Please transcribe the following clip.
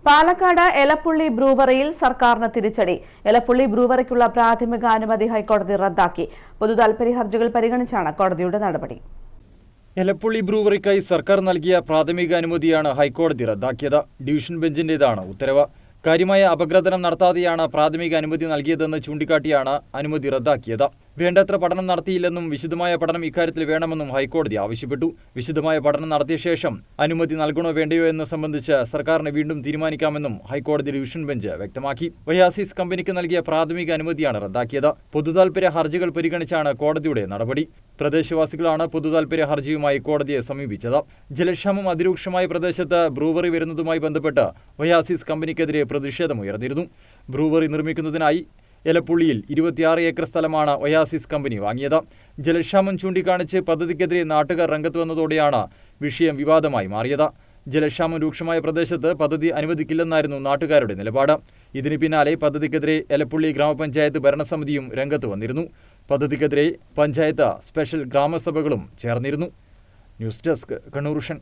പാലക്കാട് എലപ്പുള്ളി ബ്രൂവറിയിൽ സർക്കാരിന് തിരിച്ചടി. എലപ്പുള്ളി ബ്രൂവറിക്കുള്ള പ്രാഥമിക അനുമതി ഹൈക്കോടതി റദ്ദാക്കി. പൊതുതാൽപര്യ ഹർജികൾ പരിഗണിച്ചാണ് കോടതിയുടെ നടപടി. എലപ്പുള്ളി ബ്രൂവറിക്കായി സർക്കാർ നൽകിയ പ്രാഥമിക അനുമതിയാണ് ഹൈക്കോടതി റദ്ദാക്കിയത്. ഡിവിഷൻ ബെഞ്ചിന്റേതാണ് ഉത്തരവ്. കാര്യമായ അപഗ്രഥനം നടത്താതെയാണ് പ്രാഥമിക അനുമതി നൽകിയതെന്ന് ചൂണ്ടിക്കാട്ടിയാണ് അനുമതി റദ്ദാക്കിയത്. വേണ്ടത്ര പഠനം നടത്തിയില്ലെന്നും വിശദമായ പഠനം ഇക്കാര്യത്തിൽ വേണമെന്നും ഹൈക്കോടതി ആവശ്യപ്പെട്ടു. വിശദമായ പഠനം നടത്തിയ ശേഷം അനുമതി നൽകണോ വേണ്ടയോ എന്ന് സംബന്ധിച്ച് സർക്കാരിന് വീണ്ടും തീരുമാനിക്കാമെന്നും ഹൈക്കോടതി ഡിവിഷൻ ബെഞ്ച് വ്യക്തമാക്കി. ഒയാസിസ് കമ്പനിക്ക് നൽകിയ പ്രാഥമിക അനുമതിയാണ് റദ്ദാക്കിയത്. പൊതുതാൽപര്യ ഹർജികൾ പരിഗണിച്ചാണ് കോടതിയുടെ നടപടി. പ്രദേശവാസികളാണ് പൊതുതാൽപര്യ ഹർജിയുമായി കോടതിയെ സമീപിച്ചത്. ജലക്ഷാമം അതിരൂക്ഷമായ പ്രദേശത്ത് ബ്രൂവറി വരുന്നതുമായി ബന്ധപ്പെട്ട് ഒയാസിസ് കമ്പനിക്കെതിരെ പ്രതിഷേധമുയർന്നിരുന്നു. ബ്രൂവറി നിർമ്മിക്കുന്നതിനായി എലപ്പുള്ളിയിൽ 26 ഏക്കർ സ്ഥലമാണ് ഒയാസിസ് കമ്പനി വാങ്ങിയത്. ജലക്ഷാമം ചൂണ്ടിക്കാണിച്ച് പദ്ധതിക്കെതിരെ നാട്ടുകാർ രംഗത്ത് വന്നതോടെയാണ് വിഷയം വിവാദമായി മാറിയത്. ജലക്ഷാമം രൂക്ഷമായ പ്രദേശത്ത് പദ്ധതി അനുവദിക്കില്ലെന്നായിരുന്നു നാട്ടുകാരുടെ നിലപാട്. ഇതിന് പിന്നാലെ പദ്ധതിക്കെതിരെ എലപ്പുള്ളി ഗ്രാമപഞ്ചായത്ത് ഭരണസമിതിയും രംഗത്ത് വന്നിരുന്നു. പദ്ധതിക്കെതിരെ പഞ്ചായത്ത് സ്പെഷ്യൽ ഗ്രാമസഭകളും ചേർന്നിരുന്നു. News desk Kannur vision.